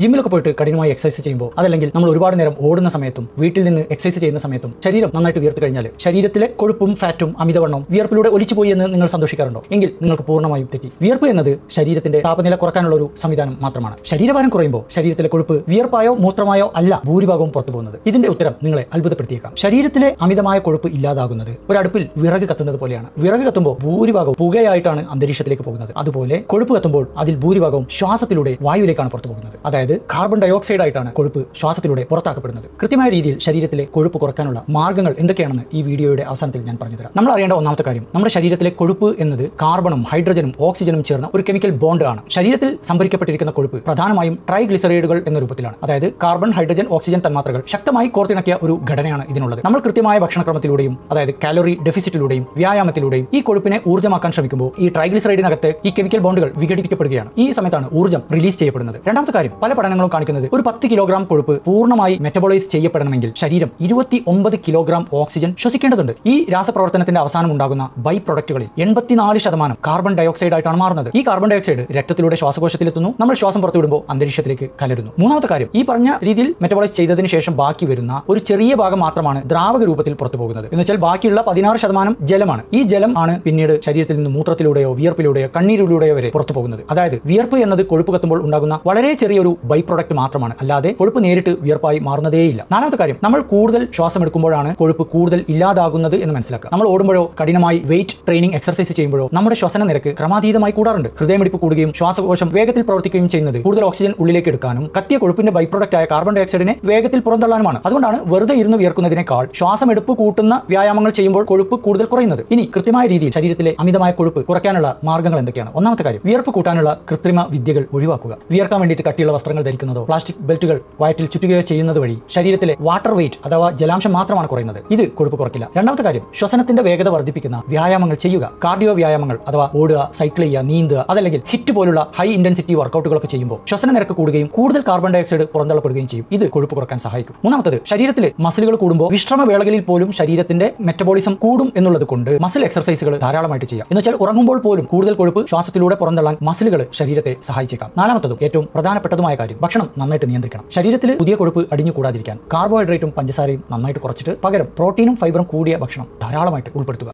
ജിമ്മിലൊക്കെ പോയിട്ട് കഠിനമായി എക്സസൈസ് ചെയ്യുമ്പോൾ അതല്ലെങ്കിൽ നമ്മൾ ഒരുപാട് നേരം ഓടുന്ന സമയത്തും വീട്ടിൽ നിന്ന് എക്സസൈസ് ചെയ്യുന്ന സമയത്തും ശരീരം നന്നായിട്ട് വിയർത്ത് കഴിഞ്ഞാൽ ശരീരത്തിലെ കൊഴുപ്പും ഫാറ്റും അമിതവണ്ണവും വിയർപ്പിലൂടെ ഒലിച്ചുപോയി എന്ന് നിങ്ങൾ സന്തോഷിക്കാറുണ്ടോ? എങ്കിൽ നിങ്ങൾക്ക് പൂർണ്ണമായും തെറ്റി. വിയർപ്പ് എന്നത് ശരീരത്തിന്റെ താപനില കുറക്കാനുള്ള ഒരു സംവിധാനം മാത്രമാണ്. ശരീരഭാരം കുറയുമ്പോൾ ശരീരത്തിലെ കൊഴുപ്പ് വിയർപ്പായോ മൂത്രമായോ അല്ല ഭൂരിഭാഗവും പുറത്തു പോകുന്നത്. ഇതിന്റെ ഉത്തരം നിങ്ങളെ അത്ഭുതപ്പെടുത്തിയേക്കാം. ശരീരത്തിലെ അമിതമായ കൊഴുപ്പ് ഇല്ലാതാകുന്നത് ഒരടുപ്പിൽ വിറക് കത്തുന്നത് പോലെയാണ്. വിറക് കത്തുമ്പോൾ ഭൂരിഭാഗവും പുകയായിട്ടാണ് അന്തരീക്ഷത്തിലേക്ക് പോകുന്നത്. അതുപോലെ കൊഴുപ്പ് കത്തുമ്പോൾ അതിൽ ഭൂരിഭാഗവും ശ്വാസത്തിലൂടെ വായുവിലേക്കാണ് പുറത്തു പോകുന്നത്. അതായത് കാർബൺ ഡയോക്സൈഡ് ആയിട്ടാണ് കൊഴുപ്പ് ശ്വാസത്തിലൂടെ പുറത്താക്കപ്പെടുന്നത്. കൃത്യമായ രീതിയിൽ ശരീരത്തിലെ കൊഴുപ്പ് കുറയ്ക്കാനുള്ള മാർഗ്ഗങ്ങൾ എന്തൊക്കെയാണെന്ന് ഈ വീഡിയോയുടെ അവസാനത്തിൽ ഞാൻ പറഞ്ഞുതരാം. നമ്മൾ അറിയേണ്ട ഒന്നാമത്തെ കാര്യം, നമ്മുടെ ശരീരത്തിലെ കൊഴുപ്പ് എന്നത് കാർബണും ഹൈഡ്രജനും ഓക്സിജനും ചേർന്ന ഒരു കെമിക്കൽ ബോണ്ട് ആണ്. ശരീരത്തിൽ സംഭരിക്കപ്പെട്ടിരിക്കുന്ന കൊഴുപ്പ് പ്രധാനമായും ട്രൈഗ്ലിസറൈഡുകൾ എന്ന രൂപത്തിലാണ്. അതായത് കാർബൺ, ഹൈഡ്രജൻ, ഓക്സിജൻ തന്മാത്രകൾ ശക്തമായി കോർത്തിണക്കിയ ഒരു ഘടനയാണ് ഇതിനുള്ളത്. നമ്മൾ കൃത്യമായ ഭക്ഷണക്രമത്തിലൂടെയും അതായത് കാലറി ഡെഫിസിറ്റിലൂടെയും വ്യായാമത്തിലൂടെയും ഈ കൊഴുപ്പിനെ ഊർജ്ജമാക്കാൻ ശ്രമിക്കുമ്പോൾ ഈ ട്രൈഗ്ലിസറൈഡിനകത്ത് ഈ കെമിക്കൽ ബോണ്ടുകൾ വിഘടിപ്പിക്കപ്പെടുകയാണ്. ഈ സമയത്താണ് ഊർജ്ജം റിലീസ് ചെയ്യപ്പെടുന്നത്. രണ്ടാമത്തെ കാര്യം, പല പഠനങ്ങളും കാണിക്കുന്നത് ഒരു 10 കിലോഗ്രാം കൊഴുപ്പ് പൂർണ്ണമായി മെറ്റബോളൈസ് ചെയ്യപ്പെടണമെങ്കിൽ ശരീരം 29 കിലോഗ്രാം ഓക്സിജൻ ശ്വസിക്കേണ്ടതുണ്ട്. ഈ രാസപ്രവർത്തനത്തിന്റെ അവസാനം ഉണ്ടാകുന്ന ബൈ പ്രൊഡക്റ്റുകളിൽ 84% കാർബൺ ഡയോക്സൈഡ് ആയിട്ടാണ് മാറുന്നത്. ഈ കാർബൺ ഡയോക്സൈഡ് രക്തത്തിലൂടെ ശ്വാസകോശത്തിലെത്തുന്നു. നമ്മൾ ശ്വാസം പുറത്തുവിടുമ്പോൾ അന്തരീക്ഷത്തിലേക്ക് കലരുന്നു. മൂന്നാമത്തെ കാര്യം, ഈ പറഞ്ഞ രീതിയിൽ മെറ്റബോളൈസ് ചെയ്തതിനു ശേഷം ബാക്കി വരുന്ന ഒരു ചെറിയ ഭാഗം മാത്രമാണ് ദ്രാവക രൂപത്തിൽ പുറത്തു പോകുന്നത്. എന്ന് വെച്ചാൽ ബാക്കിയുള്ള 16% ജലമാണ്. ഈ ജലം ആണ് പിന്നീട് ശരീരത്തിൽ നിന്ന് മൂത്രത്തിലൂടെയോ വിയർപ്പിലൂടെയോ കണ്ണീരിലൂടെയോ വരെ പുറത്തു പോകുന്നത്. അതായത് വിയർപ്പ് എന്നത് കൊഴുപ്പ് കത്തുമ്പോൾ ഉണ്ടാകുന്ന വളരെ ചെറിയൊരു ബൈ പ്രൊഡക്റ്റ് മാത്രമാണ്, അല്ലാതെ കൊഴുപ്പ് നേരിട്ട് വിയർപ്പായി മാറുന്നതേയില്ല. നാലാമത്തെ കാര്യം, നമ്മൾ കൂടുതൽ ശ്വാസം എടുക്കുമ്പോഴാണ് കൊഴുപ്പ് കൂടുതൽ ഇല്ലാതാകുന്നത് എന്ന് മനസ്സിലാക്കുക. നമ്മൾ ഓടുമ്പോഴോ കഠിനമായി വെയിറ്റ് ട്രെയിനിങ് എക്സർസൈസ് ചെയ്യുമ്പോഴോ നമ്മുടെ ശ്വസന നിരക്ക് ക്രമാതീതമായി കൂടാറുണ്ട്. ഹൃദയമിടിപ്പ് കൂടുകയും ശ്വാസകോശം വേഗത്തിൽ പ്രവർത്തിക്കുകയും ചെയ്യുന്നത് കൂടുതൽ ഓക്സിജൻ ഉള്ളിലേക്ക് എടുക്കാനും കത്തിയ കൊഴുപ്പിന്റെ ബൈ പ്രൊഡക്റ്റ് ആയ കാർബൺ ഡയോക്സൈഡിനെ വേഗത്തിൽ പുറന്തള്ളാനുമാണ്. അതുകൊണ്ടാണ് വെറുതെ ഇരുന്ന് വിയർക്കുന്നതിനേക്കാൾ ശ്വാസം എടുപ്പ് കൂട്ടുന്ന വ്യായാമങ്ങൾ ചെയ്യുമ്പോൾ കൊഴുപ്പ് കൂടുതൽ കുറയുന്നത്. ഇനി കൃത്യമായ രീതിയിൽ ശരീരത്തിലെ അമിതമായ കൊഴുപ്പ് കുറയ്ക്കാനുള്ള മാർഗ്ഗങ്ങൾ എന്തൊക്കെയാണ്? ഒന്നാമത്തെ കാര്യം, വിയർപ്പ് കൂട്ടാനുള്ള കൃത്രിമ വിദ്യകൾ ഒഴിവാക്കുക. വിയർക്കാൻ വേണ്ടിയിട്ട് കട്ടിയുള്ള വസ്ത്രങ്ങൾ ധരിക്കുന്നതോ പ്ലാസ്റ്റിക് ബെൽറ്റുകൾ വയറ്റിൽ ചുറ്റുകയോ ചെയ്യുന്നത് വഴി ശരീരത്തിലെ വാട്ടർ വെയിറ്റ് അഥവാ ജലാംശം മാത്രമാണ് കുറയുന്നത്. ഇത് കൊഴുപ്പ് കുറയ്ക്കില്ല. രണ്ടാമത്തെ കാര്യം, ശ്വസനത്തിന്റെ വേഗത വർദ്ധിപ്പിക്കുന്ന വ്യായാമങ്ങൾ ചെയ്യുക. കാർഡിയോ വ്യായാമങ്ങൾ അഥവാ ഓടുക, സൈക്കിൾ ചെയ്യുക, നീന്തുക, അതല്ലെങ്കിൽ ഹിറ്റ് പോലുള്ള ഹൈ ഇന്റൻസിറ്റി വർക്കൗട്ടുകളൊക്കെ ചെയ്യുമ്പോൾ ശ്വസന നിരക്ക് കൂടുകയും കൂടുതൽ കാർബൺ ഡയോക്സൈഡ് പുറന്തള്ളപ്പെടുകയും ചെയ്യും. ഇത് കൊഴുപ്പ് കുറക്കാൻ സഹായിക്കും. മൂന്നാമത്തത്, ശരീരത്തിലെ മസിലുകൾ കൂടുമ്പോൾ വിശ്രമവേളകളിൽ പോലും ശരീരത്തിന്റെ മെറ്റബോളിസം കൂടും എന്നുള്ളത് കൊണ്ട് മസിൽ എക്സർസൈസുകൾ ധാരാളമായിട്ട് ചെയ്യാം. എന്ന് വെച്ചാൽ ഉറങ്ങുമ്പോൾ പോലും കൂടുതൽ കൊഴുപ്പ് ശ്വാസത്തിലൂടെ പുറന്തള്ളാൻ മസിലുകൾ ശരീരത്തെ സഹായിച്ചേക്കാം. നാലാമത്തതും ഏറ്റവും പ്രധാനപ്പെട്ടതുമായ കാര്യം, ഭക്ഷണം നന്നായിട്ട് നിയന്ത്രിക്കണം. ശരീരത്തിൽ പുതിയ കൊഴുപ്പ് അടിഞ്ഞു കൂടാതിരിക്കാൻ കാർബോഹൈഡ്രേറ്റും പഞ്ചസാരയും നന്നായിട്ട് കുറച്ചിട്ട് പകരം പ്രോട്ടീനും ഫൈബറും കൂടിയ ഭക്ഷണം ധാരാളമായിട്ട് ഉൾപ്പെടുത്തുക.